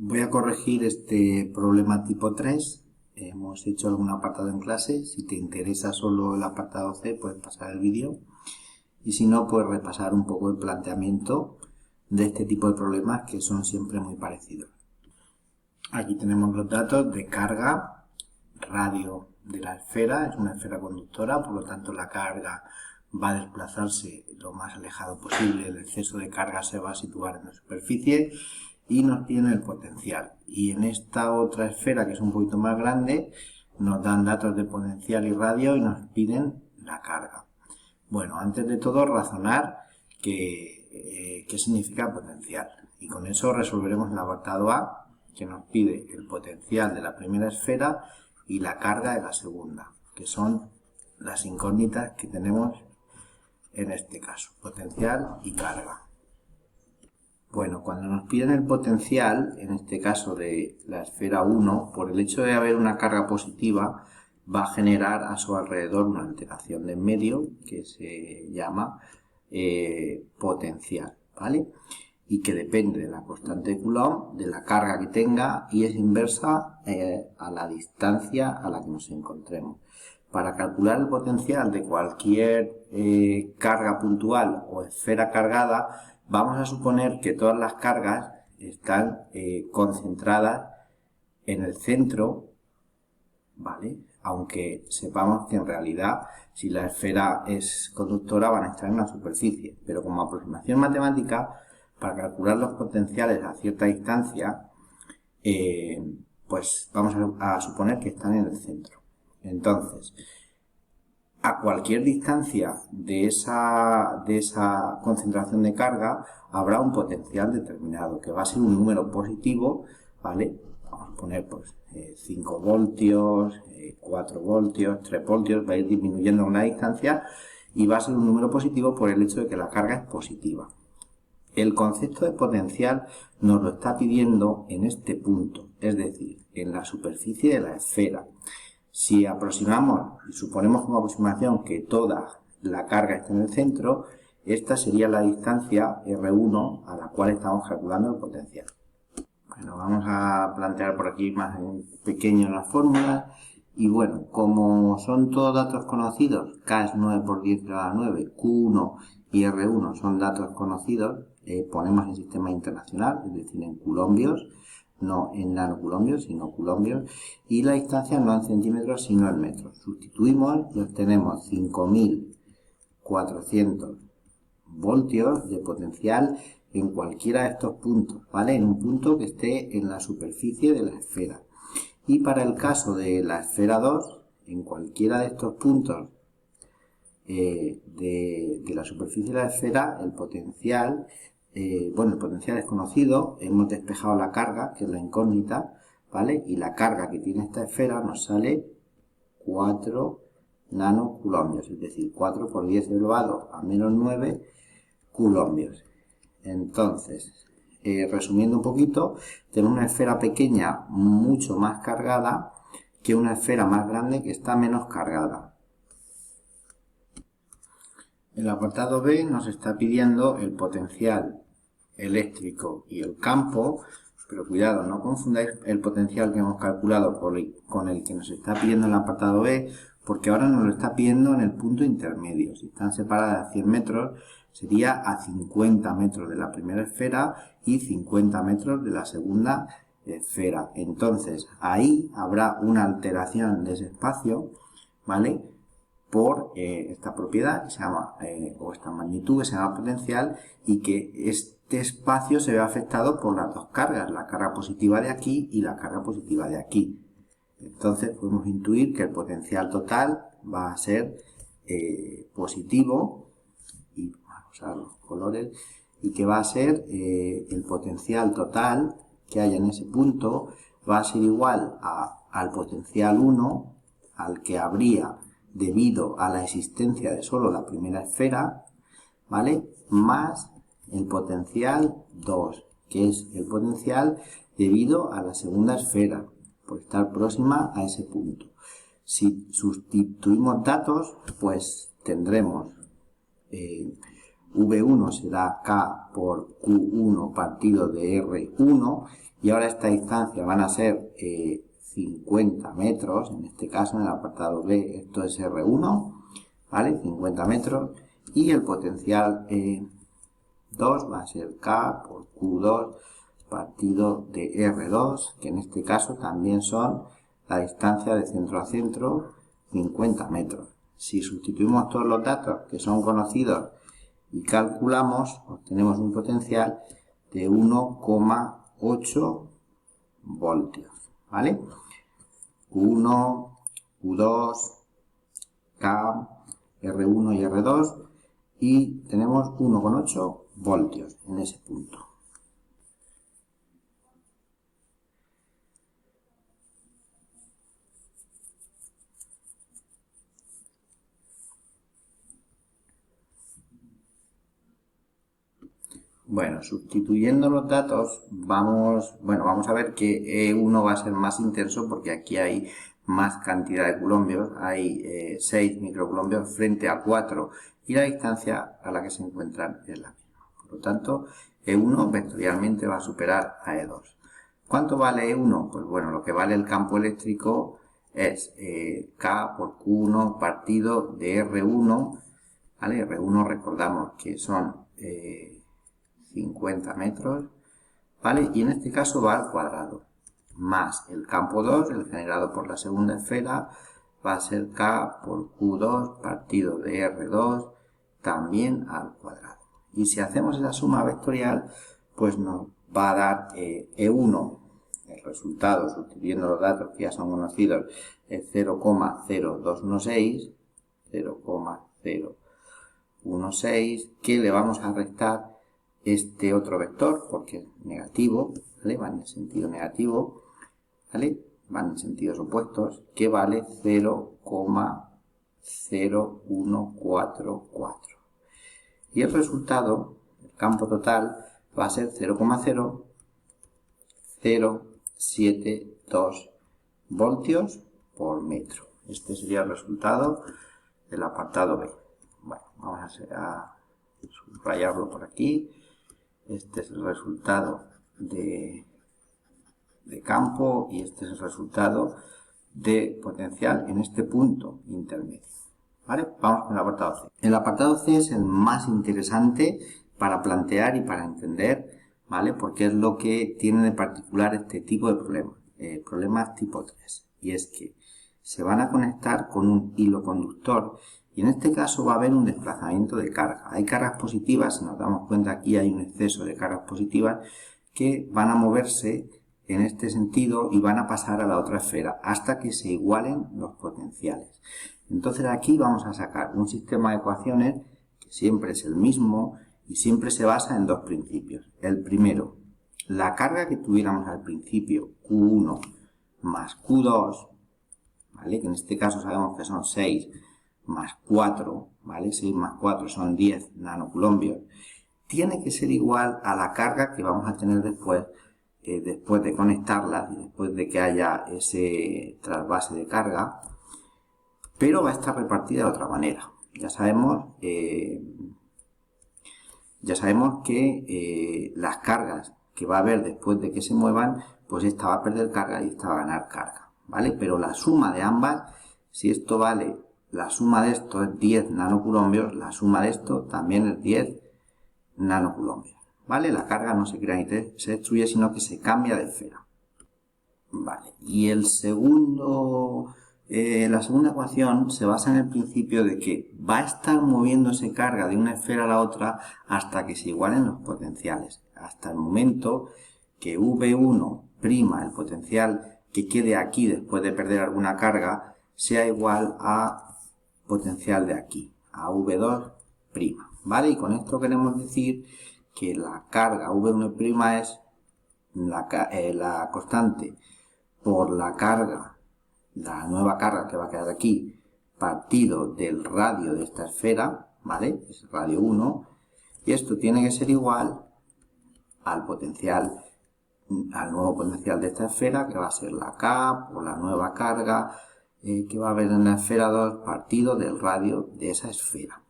Voy a corregir este problema tipo 3. Hemos hecho algún apartado en clase. Si te interesa solo el apartado C, puedes pasar el vídeo. Y si no, pues repasar un poco el planteamiento de este tipo de problemas que son siempre muy parecidos. Aquí tenemos los datos de carga, radio de la esfera. Es una esfera conductora, por lo tanto la carga va a desplazarse lo más alejado posible. El exceso de carga se va a situar en la superficie. Y nos piden el potencial. Y en esta otra esfera, que es un poquito más grande, nos dan datos de potencial y radio y nos piden la carga. Bueno, antes de todo razonar qué significa potencial. Y con eso resolveremos el apartado A, que nos pide el potencial de la primera esfera y la carga de la segunda, que son las incógnitas que tenemos en este caso, potencial y carga. Bueno, cuando nos piden el potencial, en este caso de la esfera 1, por el hecho de haber una carga positiva, va a generar a su alrededor una alteración de medio que se llama potencial, ¿vale? Y que depende de la constante de Coulomb, de la carga que tenga y es inversa a la distancia a la que nos encontremos. Para calcular el potencial de cualquier carga puntual o esfera cargada, vamos a suponer que todas las cargas están concentradas en el centro, ¿vale? Aunque sepamos que en realidad, si la esfera es conductora, van a estar en la superficie. Pero como aproximación matemática, para calcular los potenciales a cierta distancia, pues vamos a suponer que están en el centro. Entonces, a cualquier distancia de esa concentración de carga habrá un potencial determinado, que va a ser un número positivo, ¿vale? Vamos a poner pues 5 voltios, 4 voltios, 3 voltios, va a ir disminuyendo con la distancia y va a ser un número positivo por el hecho de que la carga es positiva. El concepto de potencial nos lo está pidiendo en este punto, es decir, en la superficie de la esfera. Si aproximamos y suponemos como aproximación que toda la carga está en el centro, esta sería la distancia R1 a la cual estamos calculando el potencial. Bueno, vamos a plantear por aquí más en pequeño la fórmula. Y bueno, como son todos datos conocidos, K es 9 por 10 a la 9, Q1 y R1 son datos conocidos, ponemos el sistema internacional, es decir, en coulombios, no en nanocoulombios, sino coulombios, y la distancia no en centímetros, sino en metros. Sustituimos y obtenemos 5.400 voltios de potencial en cualquiera de estos puntos, ¿vale? En un punto que esté en la superficie de la esfera. Y para el caso de la esfera 2, en cualquiera de estos puntos de la superficie de la esfera, el potencial el potencial es conocido, hemos despejado la carga, que es la incógnita, ¿vale? Y la carga que tiene esta esfera nos sale 4 nanocoulombios, es decir, 4 por 10 elevado a menos 9 coulombios. Entonces, resumiendo un poquito, tenemos una esfera pequeña mucho más cargada que una esfera más grande que está menos cargada. El apartado B nos está pidiendo el potencial eléctrico y el campo, pero cuidado, no confundáis el potencial que hemos calculado con el que nos está pidiendo el apartado B, porque ahora nos lo está pidiendo en el punto intermedio. Si están separadas a 100 metros, sería a 50 metros de la primera esfera y 50 metros de la segunda esfera. Entonces, ahí habrá una alteración de ese espacio, ¿vale? Por esta propiedad que se llama, o esta magnitud que se llama potencial, y que este espacio se ve afectado por las dos cargas, la carga positiva de aquí y la carga positiva de aquí. Entonces podemos intuir que el potencial total va a ser positivo, y vamos a usar los colores, y que va a ser el potencial total que haya en ese punto va a ser igual al potencial 1, al que habría debido a la existencia de solo la primera esfera, ¿vale? Más el potencial 2, que es el potencial debido a la segunda esfera, por estar próxima a ese punto. Si sustituimos datos, pues tendremos V1 será K por Q1 partido de R1, y ahora esta distancia van a ser 50 metros, en este caso en el apartado B esto es R1, ¿vale? 50 metros, y el potencial 2 va a ser K por Q2 partido de R2, que en este caso también son la distancia de centro a centro, 50 metros. Si sustituimos todos los datos que son conocidos y calculamos, obtenemos un potencial de 1,8 voltios, ¿vale? Q1, Q2, K, R1 y R2, y tenemos 1,8 voltios en ese punto. Bueno, sustituyendo los datos, vamos a ver que E1 va a ser más intenso porque aquí hay más cantidad de coulombios, hay 6 microcoulombios frente a 4 y la distancia a la que se encuentran es la misma. Por lo tanto, E1 vectorialmente va a superar a E2. ¿Cuánto vale E1? Pues bueno, lo que vale el campo eléctrico es K por Q1 partido de R1, ¿vale? R1 recordamos que son 50 metros, ¿vale? Y en este caso va al cuadrado, más el campo 2, el generado por la segunda esfera, va a ser K por Q2 partido de R2, también al cuadrado. Y si hacemos esa suma vectorial, pues nos va a dar E1, el resultado, sustituyendo los datos que ya son conocidos, es 0,0216, 0,016, que le vamos a restar este otro vector, porque es negativo, ¿vale? Va en el sentido negativo, ¿vale? Van en sentidos opuestos, que vale 0,0144. Y el resultado, el campo total, va a ser 0,0072 voltios por metro. Este sería el resultado del apartado B. Bueno, vamos a subrayarlo por aquí. Este es el resultado de campo y este es el resultado de potencial en este punto intermedio. ¿Vale? Vamos con el apartado C. El apartado C es el más interesante para plantear y para entender, ¿vale? Porque es lo que tiene de particular este tipo de problemas, problemas tipo 3. Y es que se van a conectar con un hilo conductor y en este caso va a haber un desplazamiento de carga. Hay cargas positivas, si nos damos cuenta aquí hay un exceso de cargas positivas que van a moverse en este sentido y van a pasar a la otra esfera hasta que se igualen los potenciales. Entonces aquí vamos a sacar un sistema de ecuaciones que siempre es el mismo y siempre se basa en dos principios. El primero, la carga que tuviéramos al principio, Q1 más Q2, ¿vale? Que en este caso sabemos que son 6 más 4, ¿vale? 6 más 4 son 10 nanocoulombios. Tiene que ser igual a la carga que vamos a tener después de conectarlas y después de que haya ese trasvase de carga, pero va a estar repartida de otra manera. Ya sabemos que las cargas que va a haber después de que se muevan, pues esta va a perder carga y esta va a ganar carga, ¿vale? Pero la suma de ambas, si esto vale, la suma de esto es 10 nanocoulombios, la suma de esto también es 10 nanocoulombios, ¿vale? La carga no se crea ni se destruye, sino que se cambia de esfera, ¿vale? Y la segunda ecuación se basa en el principio de que va a estar moviéndose carga de una esfera a la otra hasta que se igualen los potenciales, hasta el momento que V1', el potencial que quede aquí después de perder alguna carga, sea igual a potencial de aquí, a V2', ¿vale? Y con esto queremos decir que la carga V1' es la constante por la carga, la nueva carga que va a quedar aquí, partido del radio de esta esfera, ¿vale? Es radio 1, y esto tiene que ser igual al potencial, al nuevo potencial de esta esfera, que va a ser la K por la nueva carga que va a haber en la esfera 2 partido del radio de esa esfera.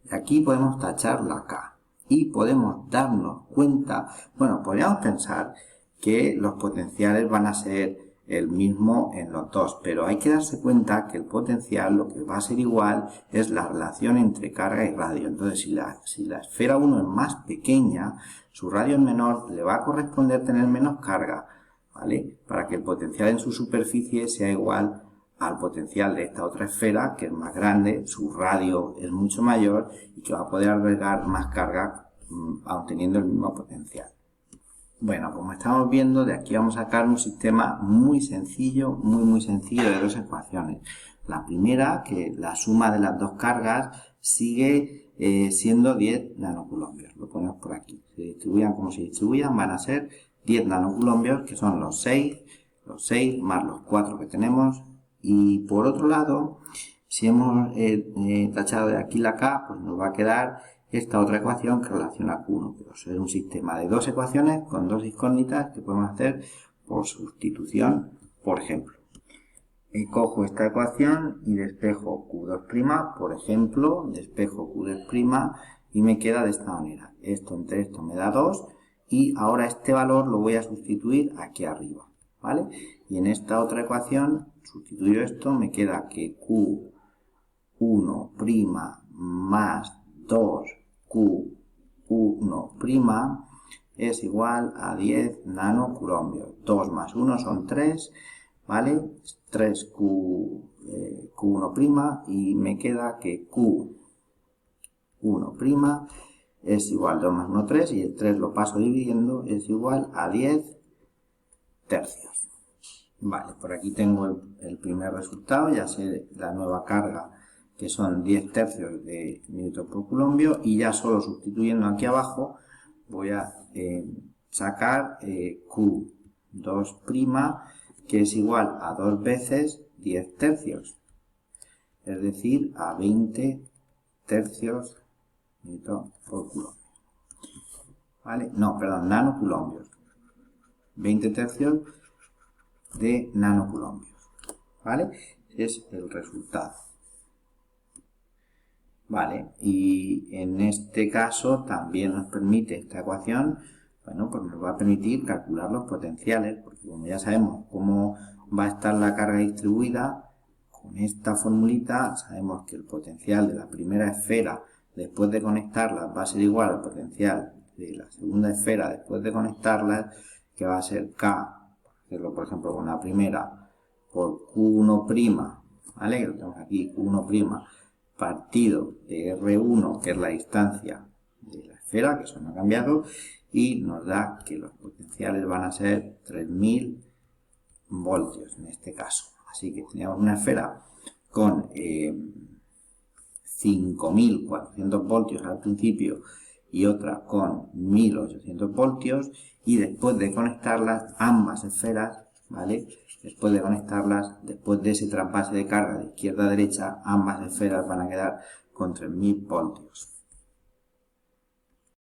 Aquí podemos tachar la K y podemos darnos cuenta, bueno, podríamos pensar que los potenciales van a ser el mismo en los dos, pero hay que darse cuenta que el potencial lo que va a ser igual es la relación entre carga y radio. Entonces, si la esfera 1 es más pequeña, su radio es menor, le va a corresponder tener menos carga, ¿vale? Para que el potencial en su superficie sea igual al potencial de esta otra esfera, que es más grande, su radio es mucho mayor y que va a poder albergar más carga aun teniendo el mismo potencial. Bueno, como estamos viendo, de aquí vamos a sacar un sistema muy sencillo, muy sencillo de dos ecuaciones. La primera, que la suma de las dos cargas sigue siendo 10 nanocoulombios. Lo ponemos por aquí. Se distribuyan como se distribuyan, van a ser 10 nanocoulombios, que son los 6 más los 4 que tenemos. Y por otro lado, si hemos tachado de aquí la K, pues nos va a quedar esta otra ecuación que relaciona Q1, pero es un sistema de dos ecuaciones con dos incógnitas que podemos hacer por sustitución, por ejemplo. Cojo esta ecuación y despejo Q2', por ejemplo, despejo Q2' y me queda de esta manera. Esto entre esto me da 2 y ahora este valor lo voy a sustituir aquí arriba, ¿vale? Y en esta otra ecuación sustituyo esto, me queda que Q1' más 2Q1' es igual a 10 nanocoulombios. 2 más 1 son 3, ¿vale? 3Q1' y me queda que Q1' es igual a 2 más 1, 3 y el 3 lo paso dividiendo, es igual a 10 tercios. Vale, por aquí tengo el primer resultado, ya sé la nueva carga que son 10 tercios de newton por coulombio y ya solo sustituyendo aquí abajo voy a sacar Q2' que es igual a 2 veces 10 tercios, es decir, a 20 tercios newton por coulombio. ¿Vale? No, perdón, nanocoulombios. 20 tercios de nanocoulombios. ¿Vale? Es el resultado. Vale, y en este caso también nos permite esta ecuación, bueno, pues nos va a permitir calcular los potenciales, porque como ya sabemos cómo va a estar la carga distribuida, con esta formulita sabemos que el potencial de la primera esfera después de conectarlas va a ser igual al potencial de la segunda esfera después de conectarlas, que va a ser K, por ejemplo con la primera, por Q1', ¿vale? Que lo tenemos aquí, Q1' partido de R1, que es la distancia de la esfera, que eso no ha cambiado, y nos da que los potenciales van a ser 3000 voltios en este caso. Así que teníamos una esfera con 5400 voltios al principio y otra con 1800 voltios, y después de conectarlas, ambas esferas, ¿vale? Después de conectarlas, después de ese trasvase de carga de izquierda a derecha, ambas esferas van a quedar con 3000 voltios.